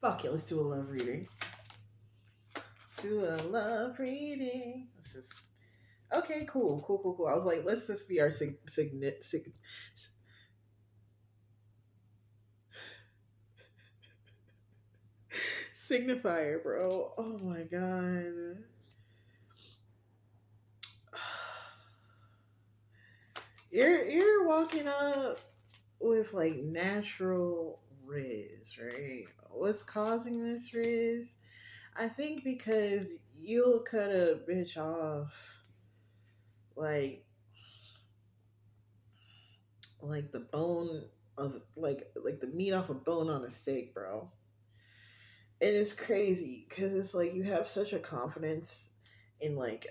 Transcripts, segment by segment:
Fuck it, let's do a love reading. Let's do a love reading. Let's just okay, cool, cool, cool, cool. I was like, let's just be our signifier, bro. Oh my god. You're walking up with like natural riz, right? What's causing this riz? I think because you'll cut a bitch off like the bone of like the meat off a bone on a steak, bro. And it's crazy because it's like you have such a confidence in like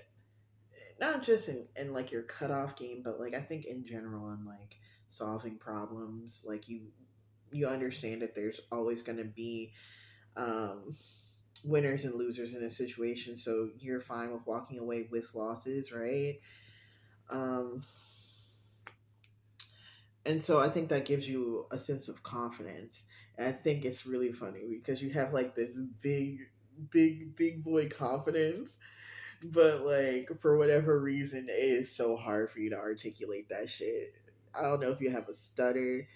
not just in like your cutoff game, but like I think in general in like solving problems. Like you understand that there's always gonna be um winners and losers in a situation, so you're fine with walking away with losses, right? Um and so I think that gives you a sense of confidence. And I think it's really funny because you have like this big boy confidence, but like for whatever reason, it is so hard for you to articulate that shit. I don't know if you have a stutter.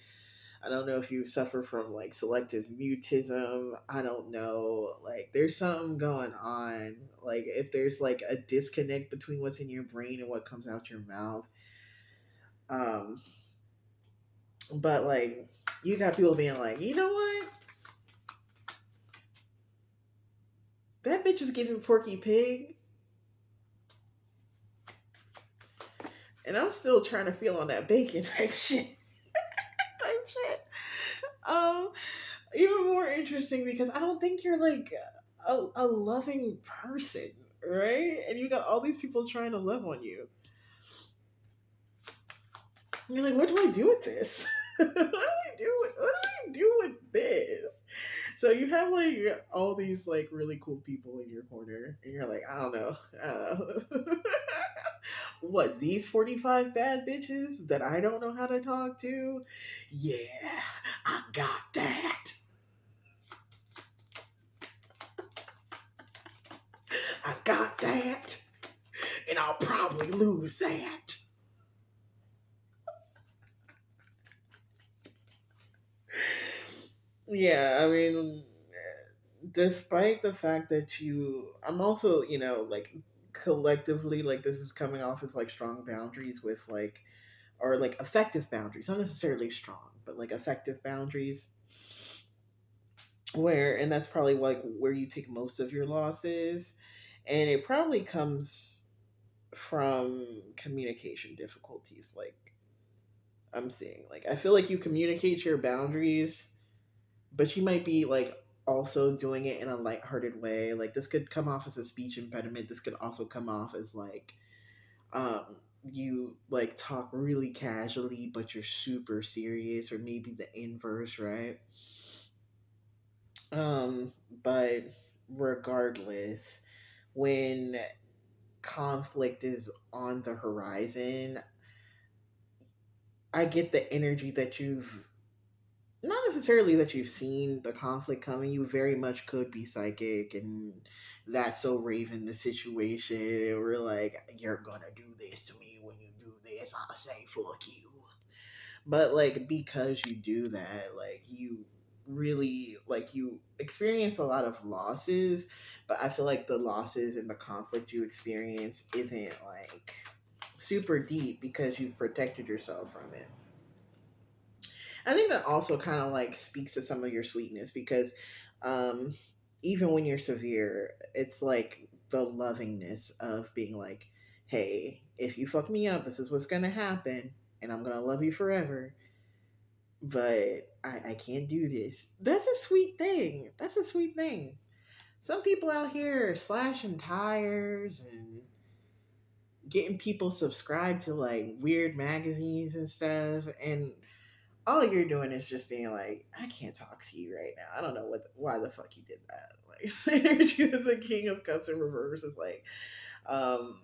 I don't know if you suffer from like selective mutism. I don't know. Like there's something going on. Like if there's like a disconnect between what's in your brain and what comes out your mouth. Um, but like you got people being like, you know what? That bitch is giving Porky Pig, and I'm still trying to feel on that bacon type shit. Type shit. Um, Even more interesting because I don't think you're like a loving person, right? And you got all these people trying to love on you. And you're like, what do I do with this? What do I do with this? So you have like all these like really cool people in your corner, and you're like, I don't know. What, these 45 bad bitches that I don't know how to talk to? Yeah, I got that. I got that. And I'll probably lose that. Yeah, I mean, despite the fact that I'm also, like collectively, like this is coming off as like strong boundaries with like, or like effective boundaries, not necessarily strong, but like effective boundaries and that's probably like where you take most of your losses. And it probably comes from communication difficulties. Like, I'm seeing, like, I feel like you communicate your boundaries, but you might be like also doing it in a lighthearted way. Like this could come off as a speech impediment. This could also come off as like you like talk really casually but you're super serious, or maybe the inverse, right? Um but regardless, when conflict is on the horizon, I get the energy that you've not necessarily that you've seen the conflict coming. You very much could be psychic, and that's so Raven the situation. And we're like, you're gonna do this to me. When you do this, I'll say fuck you. But like, because you do that, like you really like you experience a lot of losses. But I feel like the losses and the conflict you experience isn't like super deep because you've protected yourself from it. I think that also kind of like speaks to some of your sweetness because um, even when you're severe, it's like the lovingness of being like, hey, if you fuck me up, this is what's going to happen, and I'm going to love you forever. But I can't do this. That's a sweet thing. That's a sweet thing. Some people out here are slashing tires and getting people subscribed to like weird magazines and stuff. And all you're doing is just being like, I can't talk to you right now. I don't know why the fuck you did that. Like, energy of the King of Cups in reverse is like, um,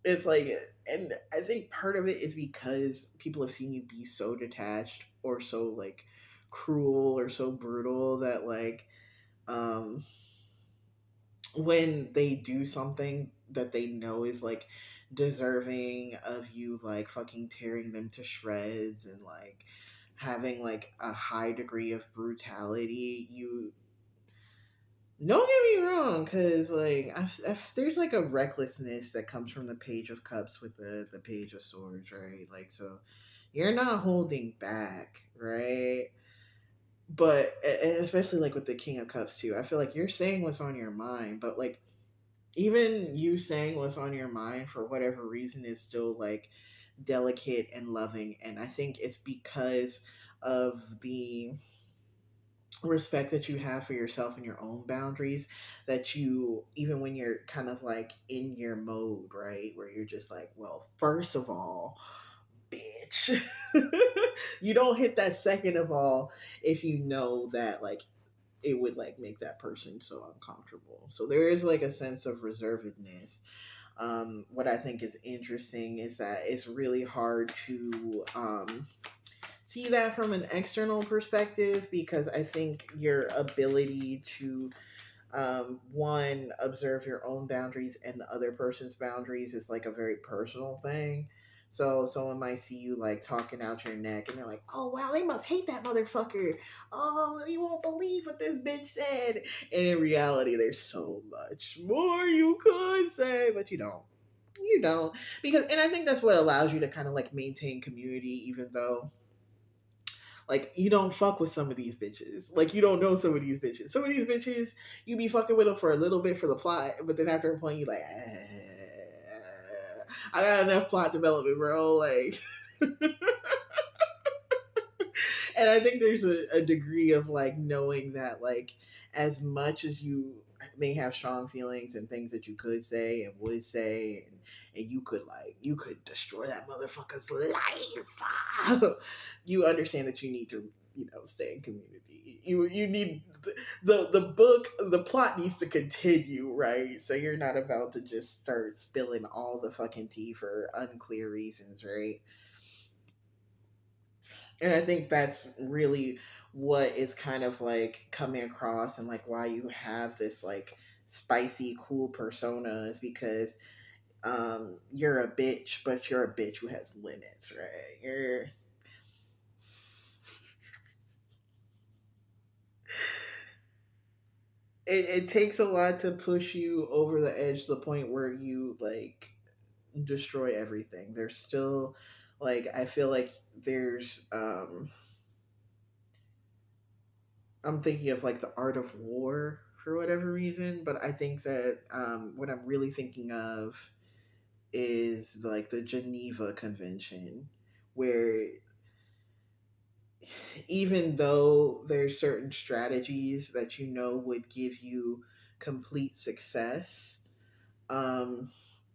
it's like, and I think part of it is because people have seen you be so detached or so like cruel or so brutal that like, um when they do something that they know is like deserving of you like fucking tearing them to shreds and like having like a high degree of brutality, you don't get me wrong, because like if there's like a recklessness that comes from the page of cups with the page of swords, right? Like, so you're not holding back, right? But and especially like with the king of cups too, I feel like you're saying what's on your mind, but like even you saying what's on your mind for whatever reason is still like delicate and loving, and I think it's because of the respect that you have for yourself and your own boundaries, that you, even when you're kind of like in your mode, right, where you're just like, well, first of all, bitch, you don't hit that second of all if you know that like it would like make that person so uncomfortable. So there is like a sense of reservedness. What I think is interesting is that it's really hard to see that from an external perspective, because I think your ability to one, observe your own boundaries and the other person's boundaries is like a very personal thing. So someone might see you like talking out your neck and they're like, oh wow, they must hate that motherfucker. Oh, you won't believe what this bitch said. And in reality, there's so much more you could say, but you don't. You don't. Because, and I think that's what allows you to kind of like maintain community, even though like you don't fuck with some of these bitches. Like you don't know some of these bitches. Some of these bitches, you be fucking with them for a little bit for the plot, but then after a point, you like, I got enough plot development, bro. Like, and I think there's a degree of like knowing that like as much as you may have strong feelings and things that you could say and would say, and you could like you could destroy that motherfucker's life, you understand that you need to, you know, stay in community. You need the book, the plot needs to continue, right? So you're not about to just start spilling all the fucking tea for unclear reasons, right? And I think that's really what is kind of like coming across, and like why you have this like spicy cool persona, is because you're a bitch, but you're a bitch who has limits, right? You're it takes a lot to push you over the edge to the point where you like destroy everything. There's still like I feel like there's I'm thinking of like the art of war for whatever reason, but I think that what I'm really thinking of is like the Geneva Convention, where even though there's certain strategies that you know would give you complete success, um,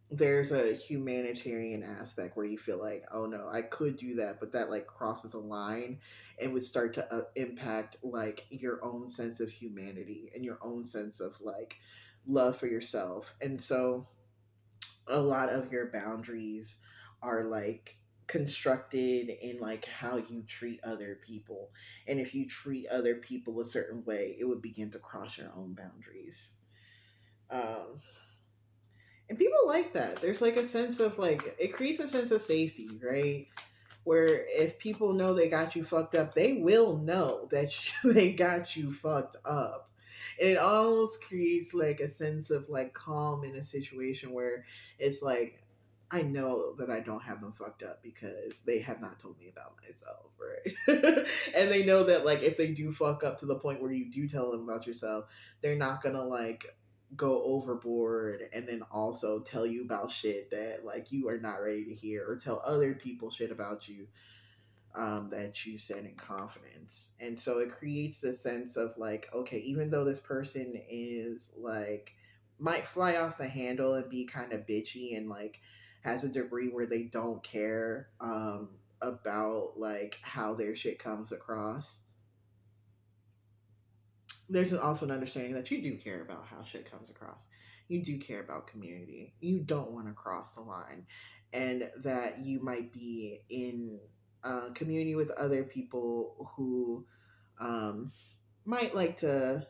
there's a humanitarian aspect where you feel like, oh no, I could do that, but that like crosses a line and would start to impact like your own sense of humanity and your own sense of like love for yourself. And so a lot of your boundaries are like constructed in like how you treat other people. And if you treat other people a certain way, it would begin to cross your own boundaries. Um, and people like that. There's like a sense of like it creates a sense of safety, right? Where if people know they got you fucked up, they will know that they got you fucked up. And it almost creates like a sense of like calm in a situation where it's like, I know that I don't have them fucked up because they have not told me about myself, right? And they know that like if they do fuck up to the point where you do tell them about yourself, they're not gonna like go overboard and then also tell you about shit that like you are not ready to hear, or tell other people shit about you that you said in confidence. And so it creates this sense of like, okay, even though this person is like might fly off the handle and be kind of bitchy and like has a degree where they don't care about like how their shit comes across, there's also an understanding that you do care about how shit comes across. You do care about community. You don't want to cross the line. And that you might be in community with other people who um, might like to.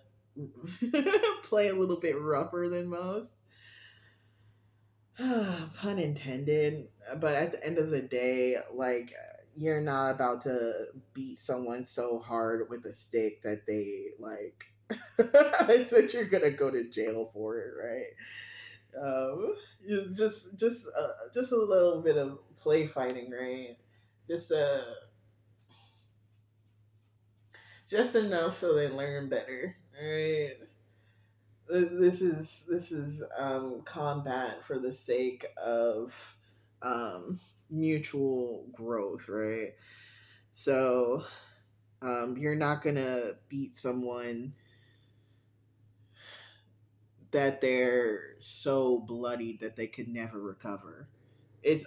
play a little bit rougher than most. Pun intended. But at the end of the day, like, you're not about to beat someone so hard with a stick that they like that you're gonna go to jail for it, right? It's just a little bit of play fighting, right? Just just enough so they learn better, right? This is combat for the sake of um, mutual growth, right? So you're not gonna beat someone that they're so bloodied that they could never recover.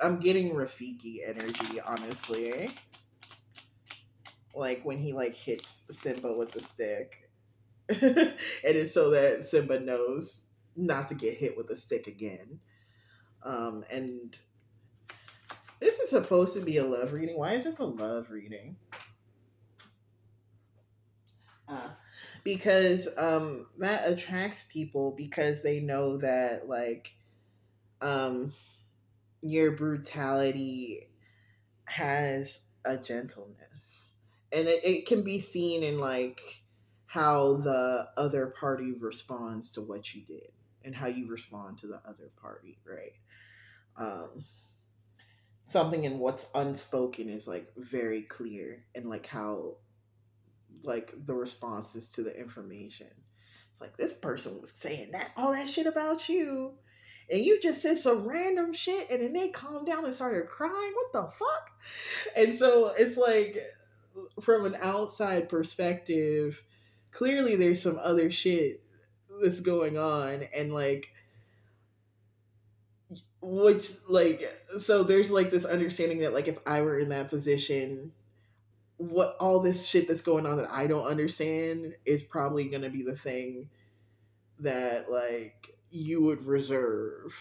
I'm getting Rafiki energy, honestly. Eh? Like when he like hits Simba with the stick, and it's so that Simba knows not to get hit with a stick again. And this is supposed to be a love reading. Why is this a love reading? Uh, because that attracts people because they know that like um your brutality has a gentleness. And it can be seen in like how the other party responds to what you did and how you respond to the other party, right? Um something in what's unspoken is like very clear and like how like the responses to the information. It's like this person was saying that all that shit about you, and you just said some random shit, and then they calmed down and started crying. What the fuck? And so it's like from an outside perspective, clearly there's some other shit that's going on, and like which like so there's like this understanding that like if I were in that position, what all this shit that's going on that I don't understand is probably going to be the thing that like you would reserve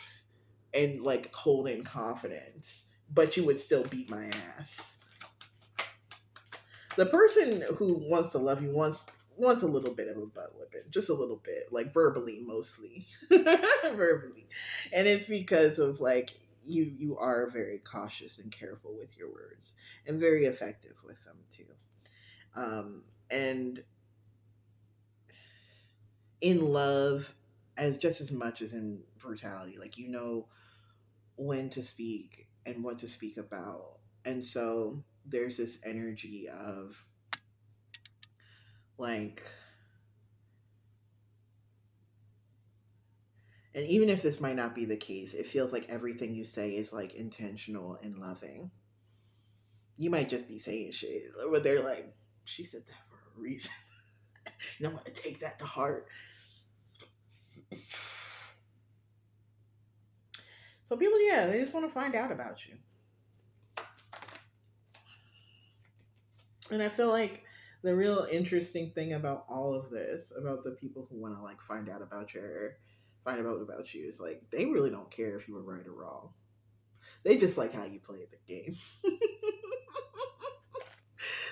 and like hold in confidence, but you would still beat my ass. The person who wants to love you wants a little bit of a butt whipping, just a little bit, like verbally mostly, verbally, and it's because of like you are very cautious and careful with your words and very effective with them too. And in love, as just as much as in brutality, like you know when to speak and what to speak about, and so there's this energy of like, and even if this might not be the case, it feels like everything you say is like intentional and loving. You might just be saying shit, but they're like, she said that for a reason, and I'm gonna take that to heart. So people, yeah, they just want to find out about you. And I feel like the real interesting thing about all of this, about the people who want to like find out about you, is like they really don't care if you were right or wrong. They just like how you played the game.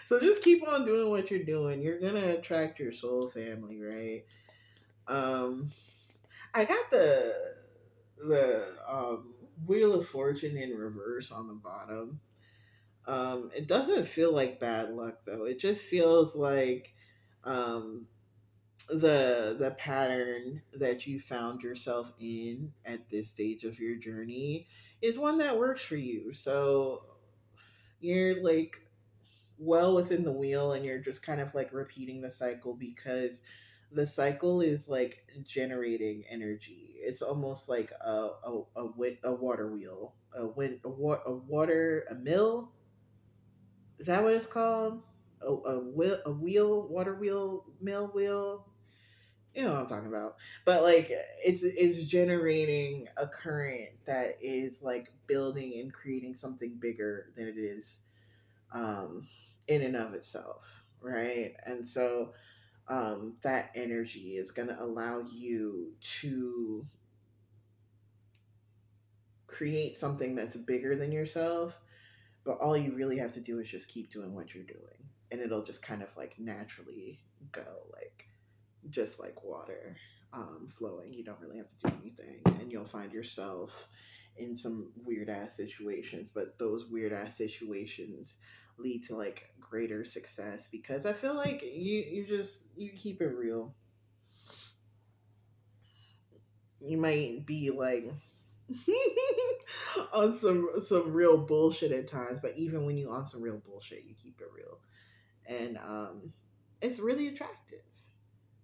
So just keep on doing what you're doing. You're gonna attract your soul family, right? Um, I got the Wheel of Fortune in reverse on the bottom. It doesn't feel like bad luck though. It just feels like um, the pattern that you found yourself in at this stage of your journey is one that works for you. So you're like well within the wheel, and you're just kind of like repeating the cycle because the cycle is like generating energy. It's almost like a water wheel, a water a mill. Is that what it's called? A wheel, water wheel, mill wheel. You know what I'm talking about. But like it's generating a current that is like building and creating something bigger than it is um in and of itself, right? And so that energy is going to allow you to create something that's bigger than yourself, but all you really have to do is just keep doing what you're doing, and it'll just kind of like naturally go like just like water, flowing. You don't really have to do anything, and you'll find yourself in some weird ass situations. But those weird ass situations lead to like greater success because I feel like you keep it real. You might be like on some real bullshit at times, but even when you on some real bullshit, you keep it real, and it's really attractive.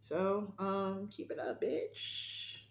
So keep it up, bitch.